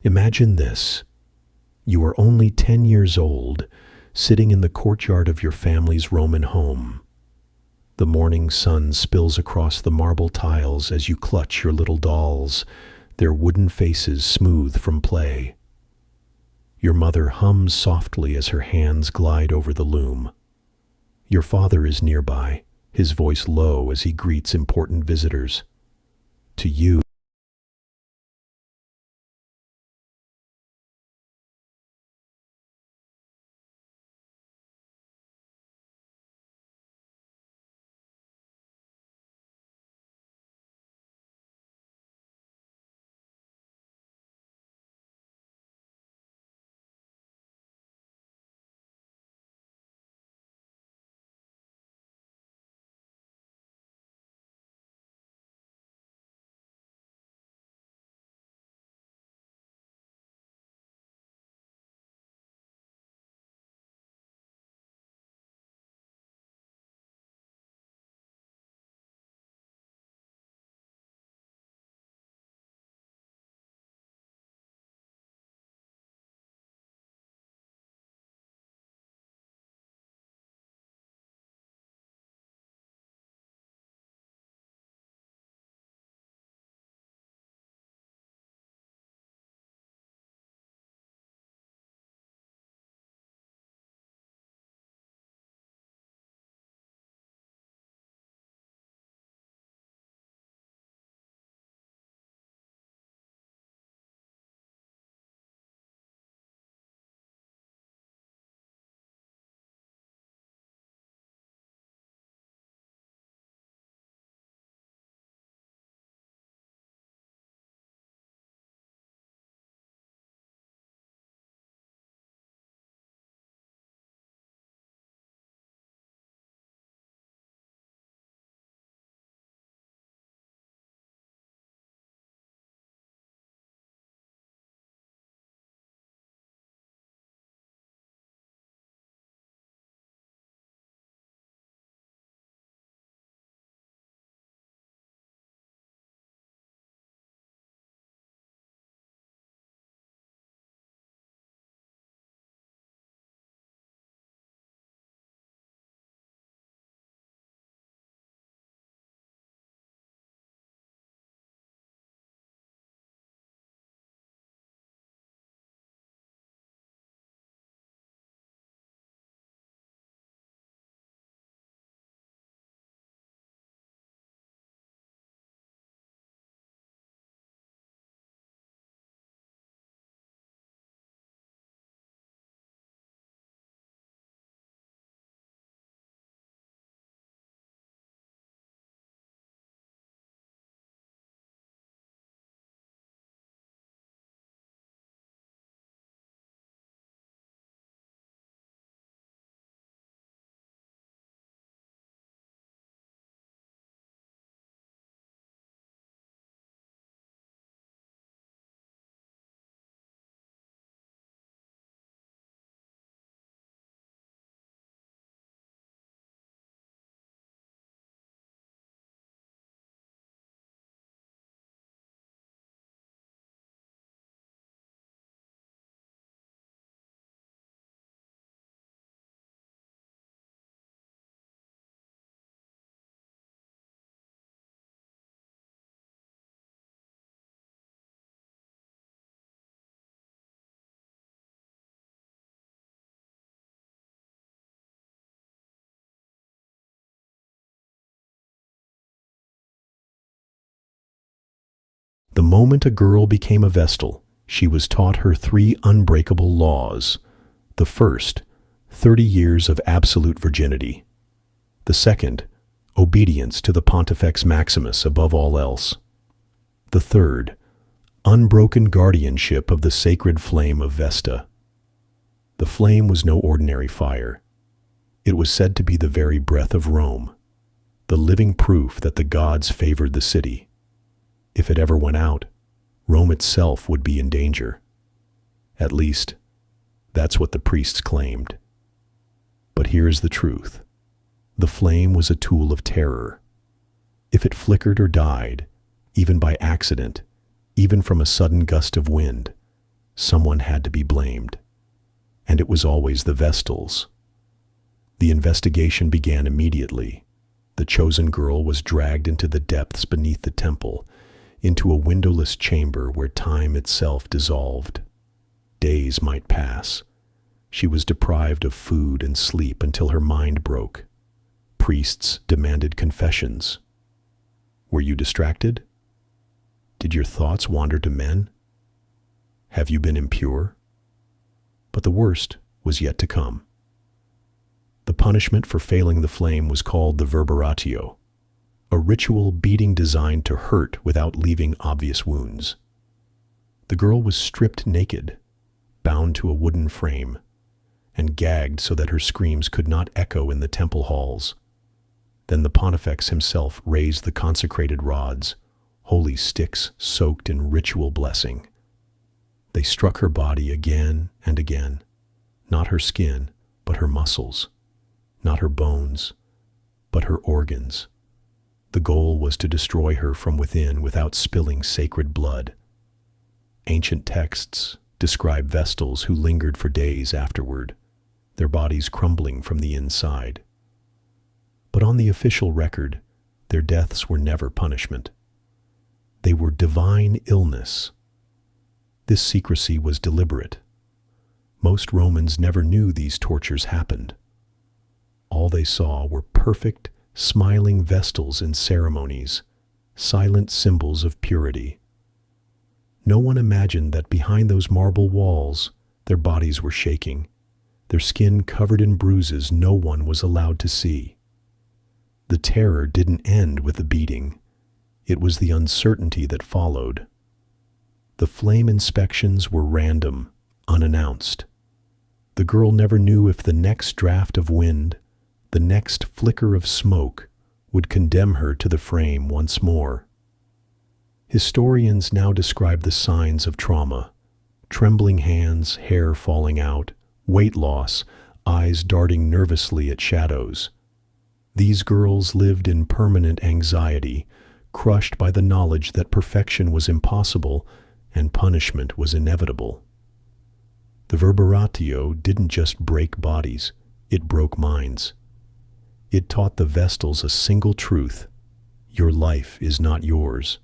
Imagine this. You are only 10 years old, sitting in the courtyard of your family's Roman home. The morning sun spills across the marble tiles as you clutch your little dolls, their wooden faces smooth from play. Your mother hums softly as her hands glide over the loom. Your father is nearby, his voice low as he greets important visitors. To you, the moment a girl became a Vestal, she was taught her three unbreakable laws. The first, 30 years of absolute virginity. The second, obedience to the Pontifex Maximus above all else. The third, unbroken guardianship of the sacred flame of Vesta. The flame was no ordinary fire. It was said to be the very breath of Rome, the living proof that the gods favored the city. If it ever went out, Rome itself would be in danger. At least, that's what the priests claimed. But here is the truth. The flame was a tool of terror. If it flickered or died, even by accident, even from a sudden gust of wind, Someone had to be blamed, and it was always the Vestals. The investigation began immediately. The chosen girl was dragged into the depths beneath the temple, into a windowless chamber where time itself dissolved. Days might pass. She was deprived of food and sleep until her mind broke. Priests demanded confessions. Were you distracted? Did your thoughts wander to men? Have you been impure? But the worst was yet to come. The punishment for failing the flame was called the verberatio, a ritual beating designed to hurt without leaving obvious wounds. The girl was stripped naked, bound to a wooden frame, and gagged so that her screams could not echo in the temple halls. Then the pontifex himself raised the consecrated rods, holy sticks soaked in ritual blessing. They struck her body again and again, not her skin, but her muscles, not her bones, but her organs. The goal was to destroy her from within without spilling sacred blood. Ancient texts describe Vestals who lingered for days afterward, their bodies crumbling from the inside. But on the official record, their deaths were never punishment. They were divine illness. This secrecy was deliberate. Most Romans never knew these tortures happened. All they saw were perfect, smiling Vestals in ceremonies, silent symbols of purity. No one imagined that behind those marble walls, their bodies were shaking, their skin covered in bruises no one was allowed to see. The terror didn't end with the beating. It was the uncertainty that followed. The flame inspections were random, unannounced. The girl never knew if the next draft of wind, the next flicker of smoke, would condemn her to the frame once more. Historians now describe the signs of trauma: trembling hands, hair falling out, weight loss, eyes darting nervously at shadows. These girls lived in permanent anxiety, crushed by the knowledge that perfection was impossible and punishment was inevitable. The verberatio didn't just break bodies, it broke minds. It taught the Vestals a single truth: your life is not yours.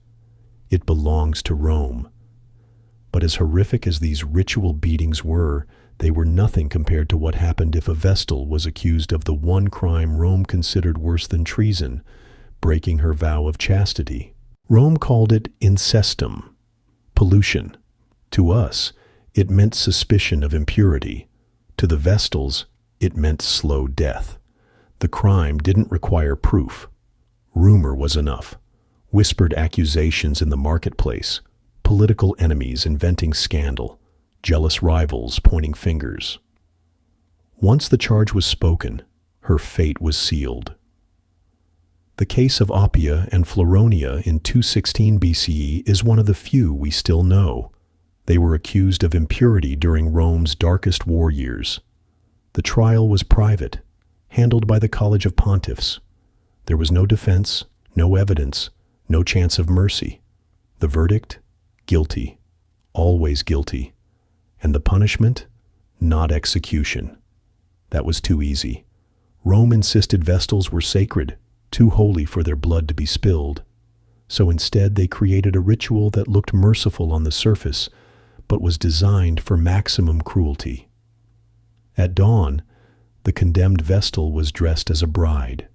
It belongs to Rome. But as horrific as these ritual beatings were, they were nothing compared to what happened if a Vestal was accused of the one crime Rome considered worse than treason, breaking her vow of chastity. Rome called it incestum, pollution. To us, it meant suspicion of impurity. To the Vestals, it meant slow death. The crime didn't require proof. Rumor was enough. Whispered accusations in the marketplace, political enemies inventing scandal, jealous rivals pointing fingers. Once the charge was spoken, her fate was sealed. The case of Oppia and Floronia in 216 BCE is one of the few we still know. They were accused of impurity during Rome's darkest war years. The trial was private, handled by the College of Pontiffs. There was no defense, no evidence, no chance of mercy. The verdict? Guilty. Always guilty. And the punishment? Not execution. That was too easy. Rome insisted Vestals were sacred, too holy for their blood to be spilled. So instead they created a ritual that looked merciful on the surface, but was designed for maximum cruelty. At dawn, the condemned Vestal was dressed as a bride.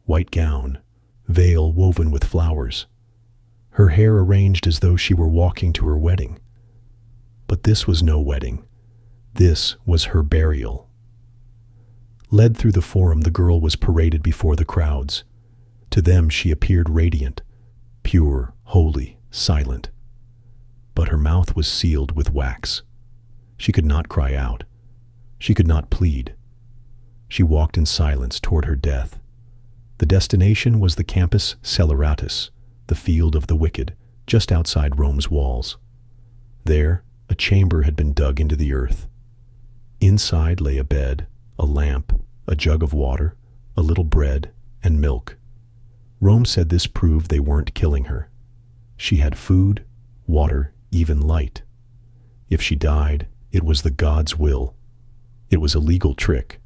White gown, veil woven with flowers, her hair arranged as though she were walking to her wedding. But this was no wedding. This was her burial. Led through the forum, the girl was paraded before the crowds. To them she appeared radiant, pure, holy, silent. But her mouth was sealed with wax. She could not cry out. She could not plead. She walked in silence toward her death. The destination was the Campus Celeratus, the field of the wicked, just outside Rome's walls. There, a chamber had been dug into the earth. Inside lay a bed, a lamp, a jug of water, a little bread, and milk. Rome said this proved they weren't killing her. She had food, water, even light. If she died, it was the god's will. It was a legal trick.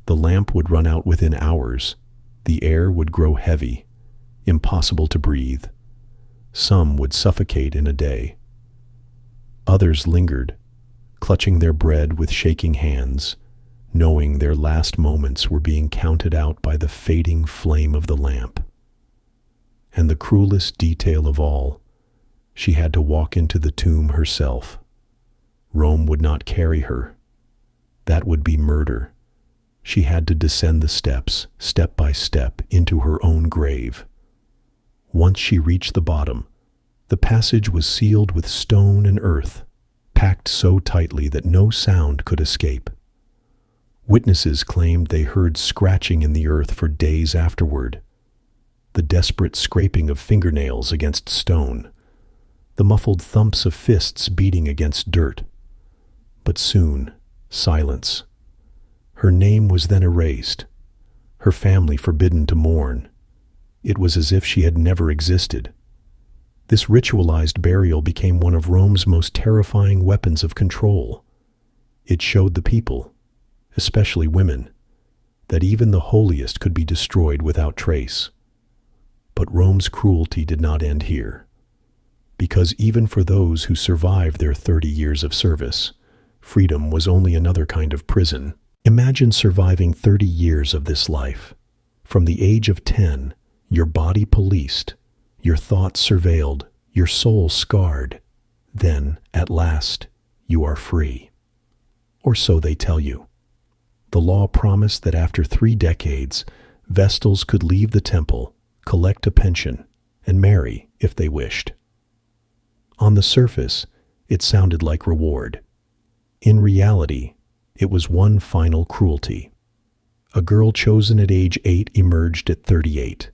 The lamp would run out within hours. The air would grow heavy, impossible to breathe. Some would suffocate in a day. Others lingered, clutching their bread with shaking hands, knowing their last moments were being counted out by the fading flame of the lamp. And the cruelest detail of all, she had to walk into the tomb herself. Rome would not carry her. That would be murder. She had to descend the steps, step by step, into her own grave. Once she reached the bottom, the passage was sealed with stone and earth, packed so tightly that no sound could escape. Witnesses claimed they heard scratching in the earth for days afterward, the desperate scraping of fingernails against stone, the muffled thumps of fists beating against dirt. But soon, silence. Her name was then erased, her family forbidden to mourn. It was as if she had never existed. This ritualized burial became one of Rome's most terrifying weapons of control. It showed the people, especially women, that even the holiest could be destroyed without trace. But Rome's cruelty did not end here, because even for those who survived their 30 years of service, freedom was only another kind of prison. Imagine surviving 30 years of this life. From the age of 10, your body policed, your thoughts surveilled, your soul scarred. Then, at last, you are free. Or so they tell you. The law promised that after 3 decades, Vestals could leave the temple, collect a pension, and marry if they wished. On the surface, it sounded like reward. In reality, it was one final cruelty. A girl chosen at age 8 emerged at 38.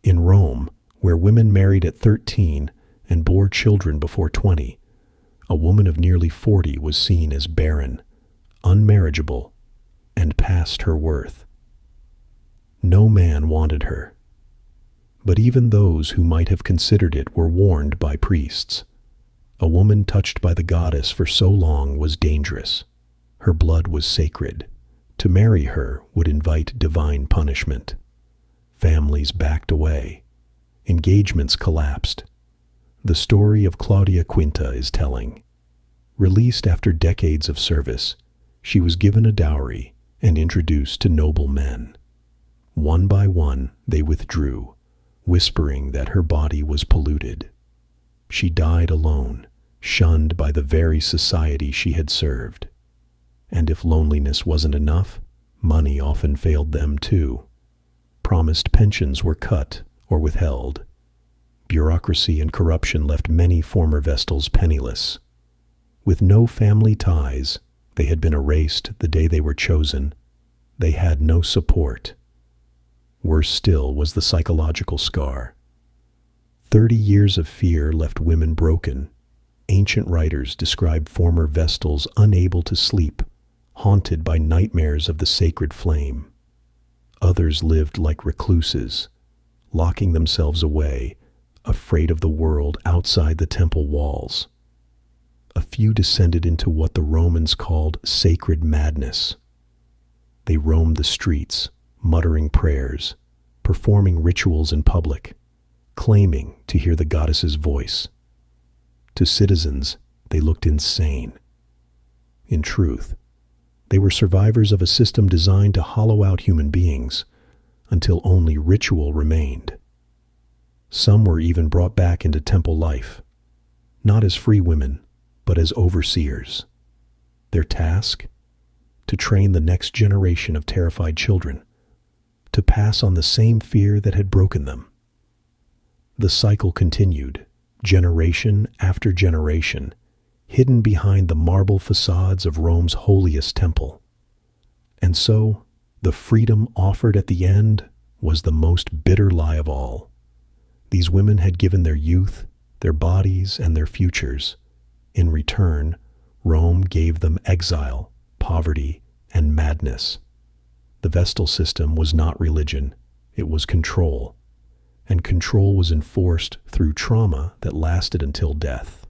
In Rome, where women married at 13 and bore children before 20, a woman of nearly 40 was seen as barren, unmarriageable, and past her worth. No man wanted her. But even those who might have considered it were warned by priests. A woman touched by the goddess for so long was dangerous. Her blood was sacred. To marry her would invite divine punishment. Families backed away. Engagements collapsed. The story of Claudia Quinta is telling. Released after decades of service, she was given a dowry and introduced to noble men. One by one, they withdrew, whispering that her body was polluted. She died alone, shunned by the very society she had served. And if loneliness wasn't enough, money often failed them too. Promised pensions were cut or withheld. Bureaucracy and corruption left many former Vestals penniless. With no family ties, they had been erased the day they were chosen. They had no support. Worse still was the psychological scar. 30 years of fear left women broken. Ancient writers describe former Vestals unable to sleep, haunted by nightmares of the sacred flame. Others lived like recluses, locking themselves away, afraid of the world outside the temple walls. A few descended into what the Romans called sacred madness. They roamed the streets, muttering prayers, performing rituals in public, claiming to hear the goddess's voice. To citizens, they looked insane. In truth, they were survivors of a system designed to hollow out human beings until only ritual remained. Some were even brought back into temple life, not as free women, but as overseers. Their task? To train the next generation of terrified children, to pass on the same fear that had broken them. The cycle continued, generation after generation, hidden behind the marble facades of Rome's holiest temple. And so, the freedom offered at the end was the most bitter lie of all. These women had given their youth, their bodies, and their futures. In return, Rome gave them exile, poverty, and madness. The Vestal system was not religion, it was control. And control was enforced through trauma that lasted until death.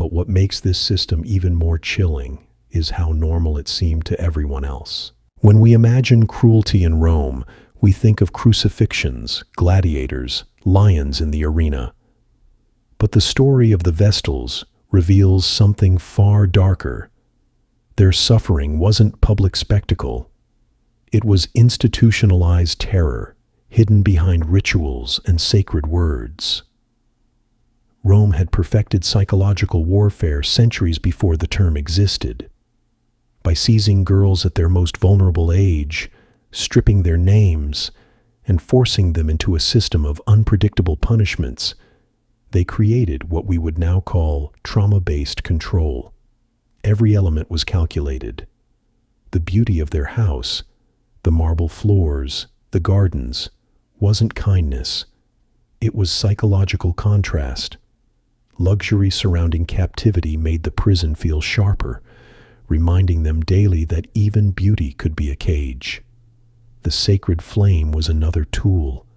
But what makes this system even more chilling is how normal it seemed to everyone else. When we imagine cruelty in Rome, we think of crucifixions, gladiators, lions in the arena. But the story of the Vestals reveals something far darker. Their suffering wasn't public spectacle. It was institutionalized terror, hidden behind rituals and sacred words. Rome had perfected psychological warfare centuries before the term existed. By seizing girls at their most vulnerable age, stripping their names, and forcing them into a system of unpredictable punishments, they created what we would now call trauma-based control. Every element was calculated. The beauty of their house, the marble floors, the gardens, wasn't kindness. It was psychological contrast. Luxury surrounding captivity made the prison feel sharper, reminding them daily that even beauty could be a cage. The sacred flame was another tool.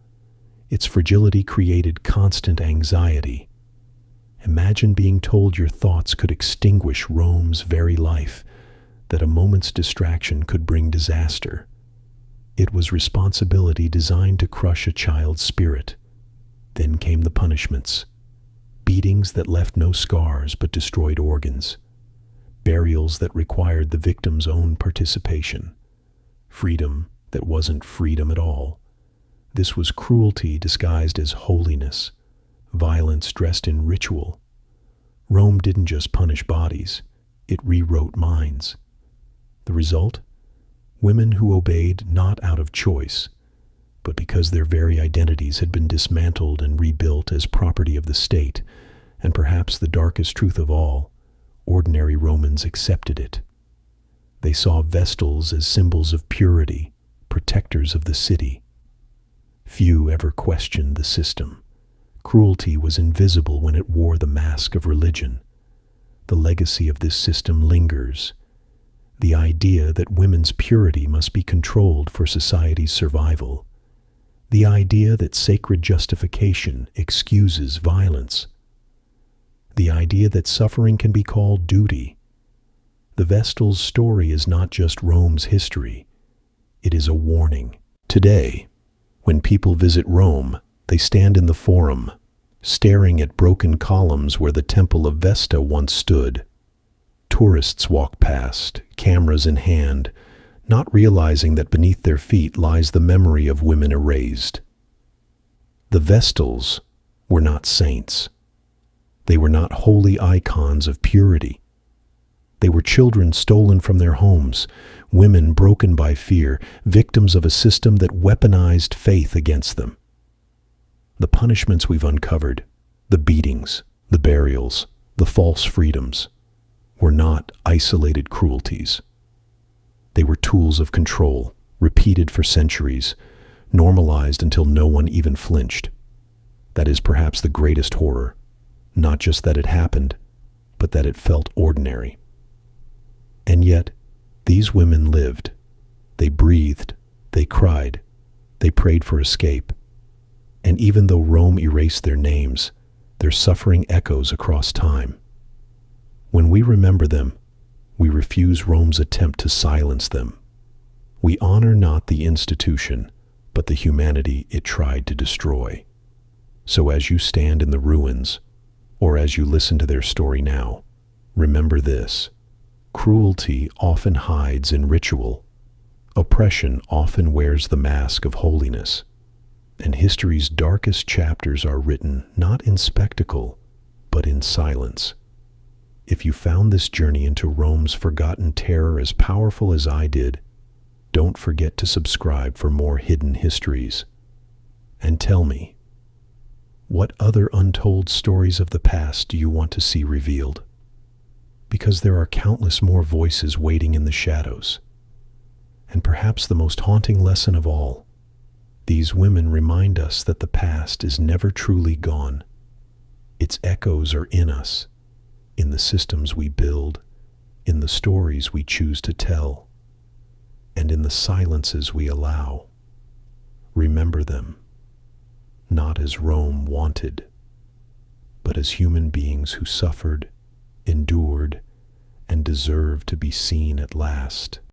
Its fragility created constant anxiety. Imagine being told your thoughts could extinguish Rome's very life, that a moment's distraction could bring disaster. It was responsibility designed to crush a child's spirit. Then came the punishments. Beatings that left no scars but destroyed organs. Burials that required the victim's own participation. Freedom that wasn't freedom at all. This was cruelty disguised as holiness, violence dressed in ritual. Rome didn't just punish bodies, it rewrote minds. The result? Women who obeyed not out of choice, but because their very identities had been dismantled and rebuilt as property of the state, and perhaps the darkest truth of all, ordinary Romans accepted it. They saw Vestals as symbols of purity, protectors of the city. Few ever questioned the system. Cruelty was invisible when it wore the mask of religion. The legacy of this system lingers. The idea that women's purity must be controlled for society's survival. The idea that sacred justification excuses violence. The idea that suffering can be called duty. The Vestals' story is not just Rome's history. It is a warning. Today, when people visit Rome, they stand in the Forum, staring at broken columns where the Temple of Vesta once stood. Tourists walk past, cameras in hand, not realizing that beneath their feet lies the memory of women erased. The Vestals were not saints. They were not holy icons of purity. They were children stolen from their homes, women broken by fear, victims of a system that weaponized faith against them. The punishments we've uncovered, the beatings, the burials, the false freedoms, were not isolated cruelties. They were tools of control, repeated for centuries, normalized until no one even flinched. That is perhaps the greatest horror, not just that it happened, but that it felt ordinary. And yet, these women lived. They breathed, they cried, they prayed for escape. And even though Rome erased their names, their suffering echoes across time. When we remember them, we refuse Rome's attempt to silence them. We honor not the institution, but the humanity it tried to destroy. So as you stand in the ruins, or as you listen to their story now, remember this. Cruelty often hides in ritual. Oppression often wears the mask of holiness. And history's darkest chapters are written not in spectacle, but in silence. If you found this journey into Rome's forgotten terror as powerful as I did, don't forget to subscribe for more hidden histories. And tell me, what other untold stories of the past do you want to see revealed? Because there are countless more voices waiting in the shadows. And perhaps the most haunting lesson of all, these women remind us that the past is never truly gone. Its echoes are in us, in the systems we build, in the stories we choose to tell, and in the silences we allow. Remember them, not as Rome wanted, but as human beings who suffered, endured, and deserved to be seen at last.